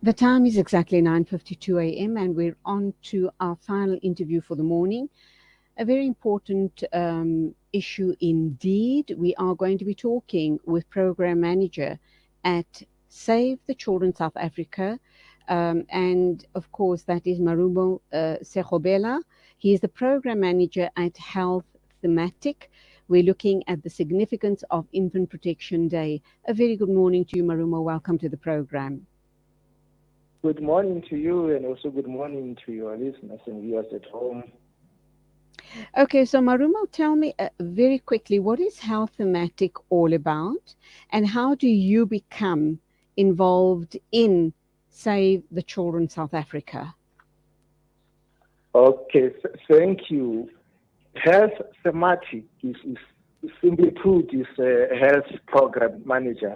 The time is exactly 9:52 a.m. and we're on to our final interview for the morning. A very important issue indeed. We are going to be talking with Program Manager at Save the Children South Africa. And of course, that is Marumo Sekgobela. He is the Program Manager at Health Thematic. We're looking at the significance of Infant Protection Day. A very good morning to you, Marumo. Welcome to the program. Good morning to you, and also good morning to your listeners and viewers at home. Okay, so Marumo, tell me very quickly, what is Health Thematic all about, and how do you become involved in Save the Children South Africa? Okay, thank you. Health Thematic is simply put, is a health program manager.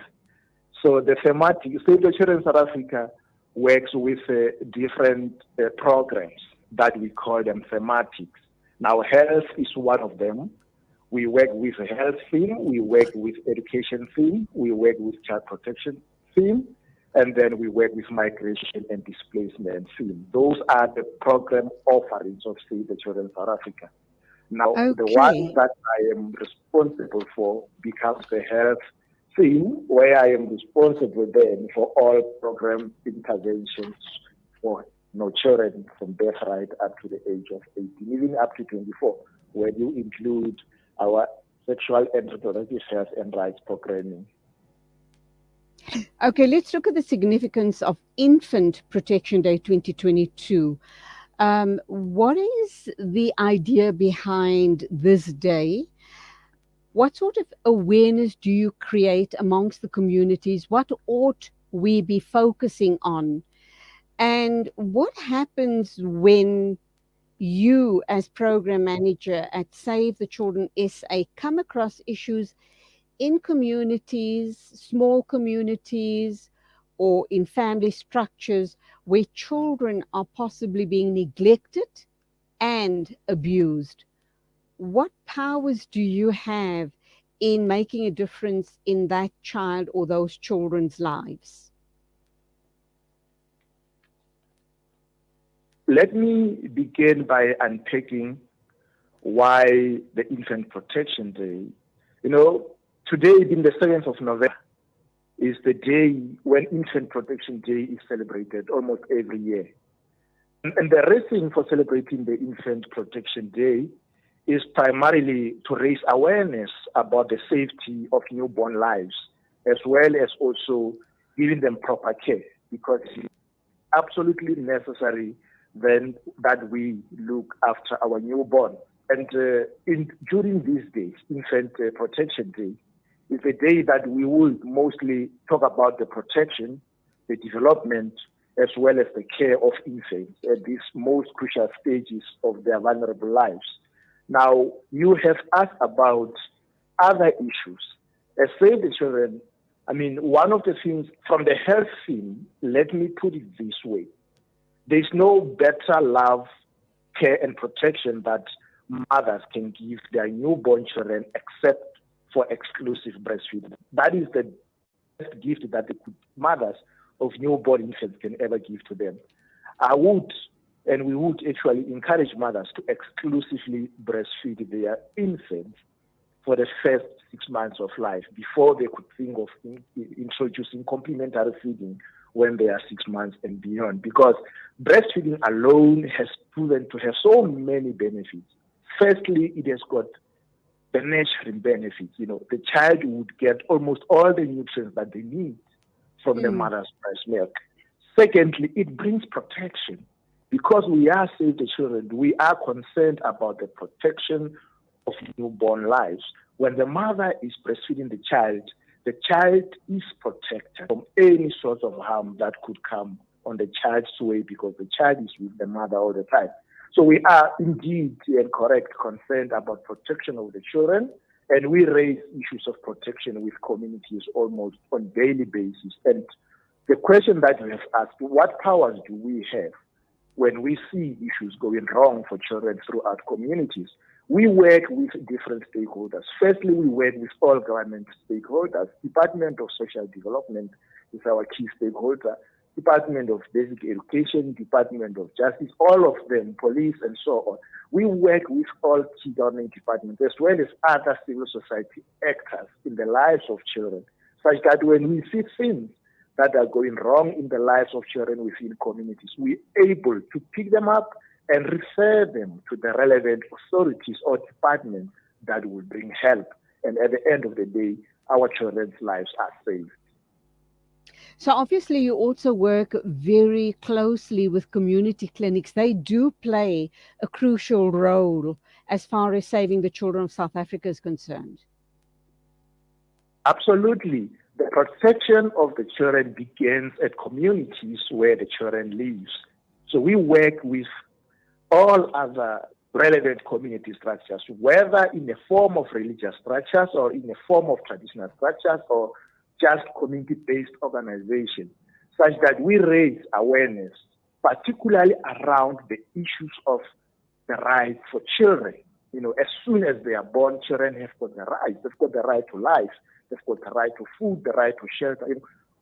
So the thematic, Save the Children South Africa works with different programs that we call them thematics. Now, health is one of them. We work with a health theme, we work with education theme, we work with child protection theme, and then we work with migration and displacement theme. Those are the program offerings of Save the Children South Africa. Now, the one that I am responsible for becomes the health theme, where I am responsible then for all program interventions for children from birth right up to the age of 18, even up to 24, where you include our sexual and reproductive health and rights programming. Okay, let's look at the significance of Infant Protection Day 2022. What is the idea behind this day? What sort of awareness do you create amongst the communities? What ought we be focusing on? And what happens when you, as program manager at Save the Children SA, come across issues in communities, small communities, or in family structures where children are possibly being neglected and abused? What powers do you have in making a difference in that child or those children's lives? Let me begin by unpacking why the Infant Protection Day. Today, being the 7th of November, is the day when Infant Protection Day is celebrated almost every year. And the reason for celebrating the Infant Protection Day is primarily to raise awareness about the safety of newborn lives, as well as also giving them proper care, because it's absolutely necessary then that we look after our newborn. And during these days, Infant Protection Day is a day that we will mostly talk about the protection, the development, as well as the care of infants at these most crucial stages of their vulnerable lives. Now, you have asked about other issues. As Save the Children, one of the things from the health theme, let me put it this way. There's no better love, care, and protection that mothers can give their newborn children except for exclusive breastfeeding. That is the best gift that mothers of newborn infants can ever give to them. We would actually encourage mothers to exclusively breastfeed their infants for the first 6 months of life before they could think of introducing complementary feeding when they are 6 months and beyond, because breastfeeding alone has proven to have so many benefits. Firstly, it has got the nurturing benefits. The child would get almost all the nutrients that they need from the mother's breast milk. Secondly, it brings protection. Because we are Save the Children, we are concerned about the protection of newborn lives. When the mother is breastfeeding the child is protected from any sort of harm that could come on the child's way, because the child is with the mother all the time. So we are indeed and correct concerned about protection of the children, and we raise issues of protection with communities almost on a daily basis. And the question that you have asked, what powers do we have when we see issues going wrong for children throughout communities? We work with different stakeholders. Firstly, we work with all government stakeholders. Department of Social Development is our key stakeholder. Department of Basic Education, Department of Justice, all of them, police and so on. We work with all key government departments as well as other civil society actors in the lives of children, such that when we see things that are going wrong in the lives of children within communities, we're able to pick them up and refer them to the relevant authorities or departments that will bring help. And at the end of the day, our children's lives are saved. So obviously you also work very closely with community clinics. They do play a crucial role as far as saving the children of South Africa is concerned. Absolutely. The protection of the children begins at communities where the children live. So we work with all other relevant community structures, whether in the form of religious structures or in the form of traditional structures or just community-based organizations, such that we raise awareness, particularly around the issues of the right for children. As soon as they are born, children have got the rights. They've got the right to life. They've got the right to food, the right to shelter.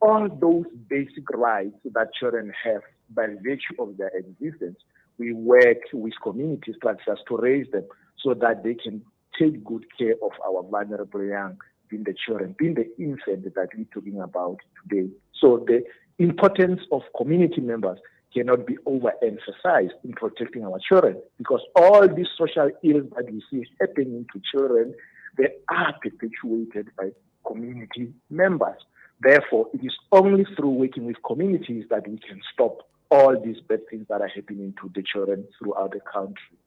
All those basic rights that children have by virtue of their existence. We work with community structures to raise them so that they can take good care of our vulnerable young, being the children, being the infant that we're talking about today. So the importance of community members cannot be overemphasized in protecting our children, because all these social ills that we see happening to children, they are perpetuated by community members. Therefore, it is only through working with communities that we can stop all these bad things that are happening to the children throughout the country.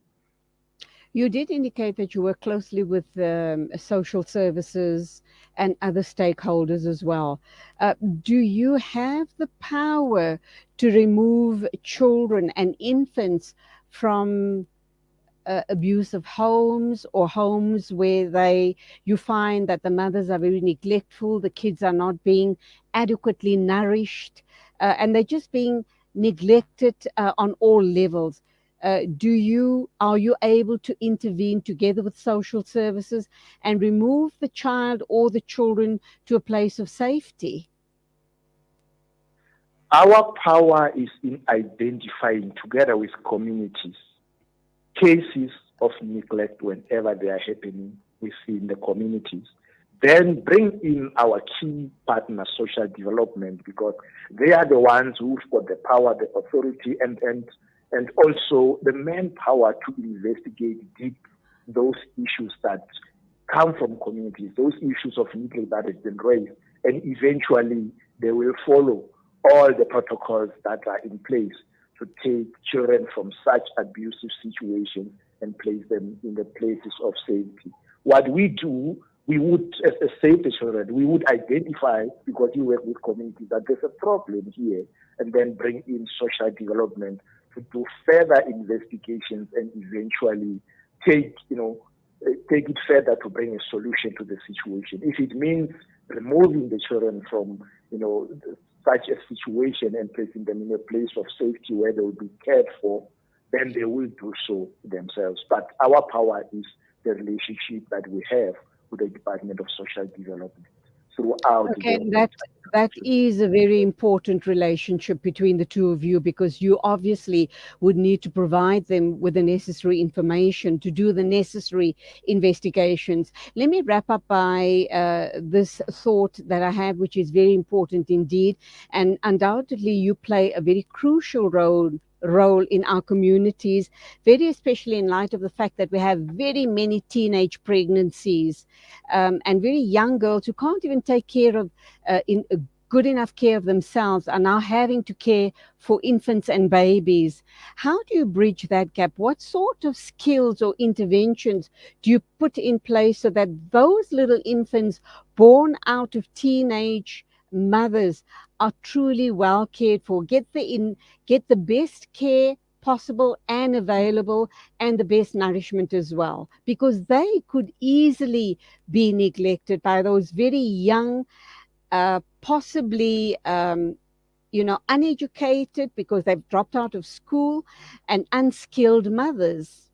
You did indicate that you work closely with social services and other stakeholders as well. Do you have the power to remove children and infants from abusive homes, or homes where you find that the mothers are very neglectful, the kids are not being adequately nourished, and they're just being neglected on all levels? Are you able to intervene together with social services and remove the child or the children to a place of safety? Our power is in identifying together with communities cases of neglect whenever they are happening within the communities. Then bring in our key partners, social development, because they are the ones who've got the power, the authority, and also the manpower to investigate deep those issues that come from communities, those issues of neglect that have been raised, and eventually they will follow all the protocols that are in place to take children from such abusive situations and place them in the places of safety. What we do, we would, as Save the Children, we would identify, because you work with communities, that there's a problem here, and then bring in social development to do further investigations and eventually take it further to bring a solution to the situation. If it means removing the children from, such a situation and placing them in a place of safety where they will be cared for, then they will do so themselves. But our power is the relationship that we have with the Department of Social Development throughout. Okay, that is a very important relationship between the two of you, because you obviously would need to provide them with the necessary information to do the necessary investigations. Let me wrap up by this thought that I have, which is very important indeed, and undoubtedly you play a very crucial role in our communities, very especially in light of the fact that we have very many teenage pregnancies and very young girls who can't even take care of in good enough care of themselves, are now having to care for infants and babies. How do you bridge that gap? What sort of skills or interventions do you put in place so that those little infants born out of teenage mothers are truly well cared for, get the best care possible and available, and the best nourishment as well, because they could easily be neglected by those very young, possibly uneducated because they've dropped out of school, and unskilled mothers.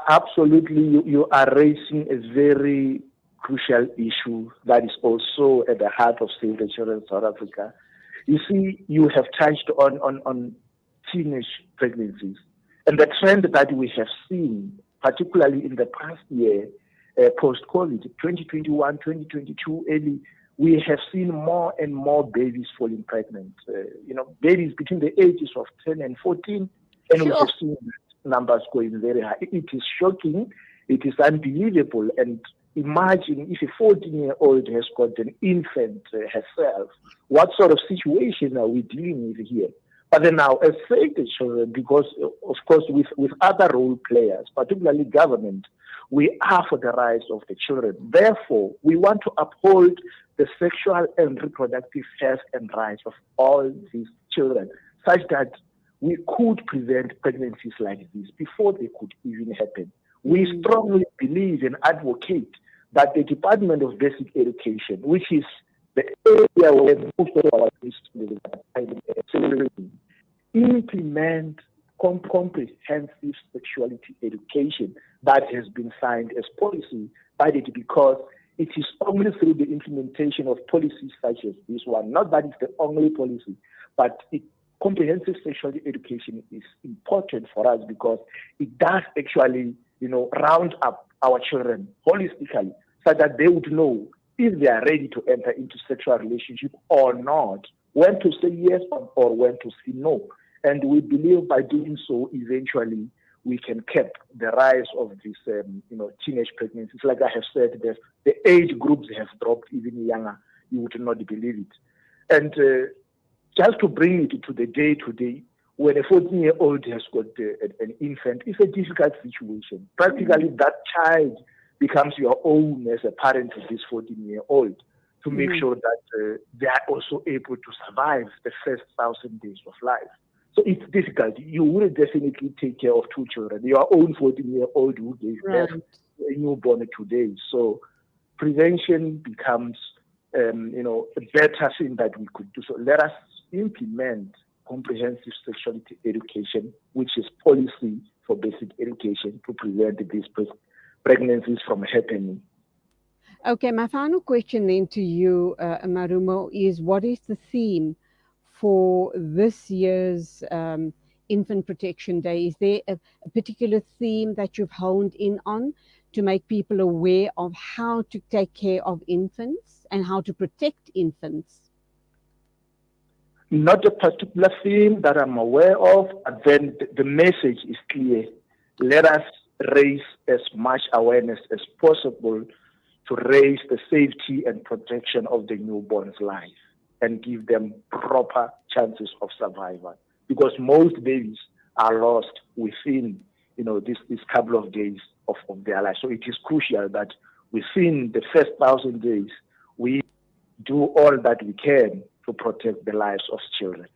Absolutely, you are raising a very crucial issue that is also at the heart of Save the Children South Africa. You see, you have touched on teenage pregnancies and the trend that we have seen, particularly in the past year, post-COVID, 2021, 2022, early, we have seen more and more babies falling pregnant. Babies between the ages of 10 and 14, and we have seen numbers going very high. It is shocking. It is unbelievable. And imagine if a 14-year-old has got an infant herself, what sort of situation are we dealing with here? But then now, as Save the Children, because of course with other role players, particularly government, we are for the rights of the children. Therefore, we want to uphold the sexual and reproductive health and rights of all these children, such that we could prevent pregnancies like this before they could even happen. We strongly believe and advocate that the Department of Basic Education, which is the area where most of our students are implement comprehensive sexuality education that has been signed as policy by the, because it is only through the implementation of policies such as this one, not that it's the only policy, but comprehensive sexuality education is important for us because it does actually, round up our children holistically so that they would know if they are ready to enter into sexual relationship or not, when to say yes or when to say no. And we believe by doing so, eventually, we can cap the rise of these, teenage pregnancies. Like I have said, the age groups have dropped even younger. You would not believe it. And just to bring it to the day-to-day, when a 14-year-old has got an infant, it's a difficult situation. Practically, that child becomes your own as a parent of this 14-year-old to make sure that they are also able to survive the first 1,000 days of life. So it's difficult. You will definitely take care of two children. Your own 14-year-old who gave birth to a newborn today. So prevention becomes, a better thing that we could do. So let us implement comprehensive sexuality education, which is policy for basic education to prevent these pregnancies from happening. Okay, my final question then to you, Marumo, is what is the theme for this year's Infant Protection Day? Is there a particular theme that you've honed in on to make people aware of how to take care of infants and how to protect infants? Not a particular theme that I'm aware of, but then the message is clear. Let us raise as much awareness as possible to raise the safety and protection of the newborn's life and give them proper chances of survival. Because most babies are lost within, this couple of days of their life. So it is crucial that within the first 1,000 days, we do all that we can to protect the lives of children.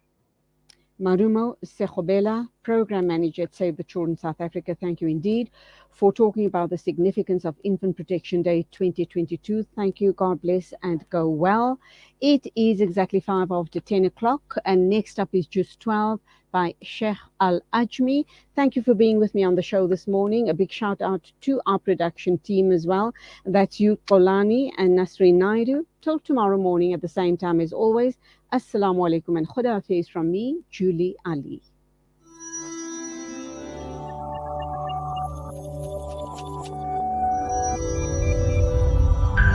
Marumo Sekgobela, Programme Manager at Save the Children South Africa, thank you indeed for talking about the significance of Infant Protection Day 2022. Thank you, God bless and go well. It is exactly 5 after 10 o'clock and next up is Just 12 by Sheikh Al-Ajmi. Thank you for being with me on the show this morning. A big shout out to our production team as well. That's you, Kolani and Nasreen Naidu. Till tomorrow morning at the same time as always. Assalamu alaikum and Khuda Hafiz from me, Julie Ali.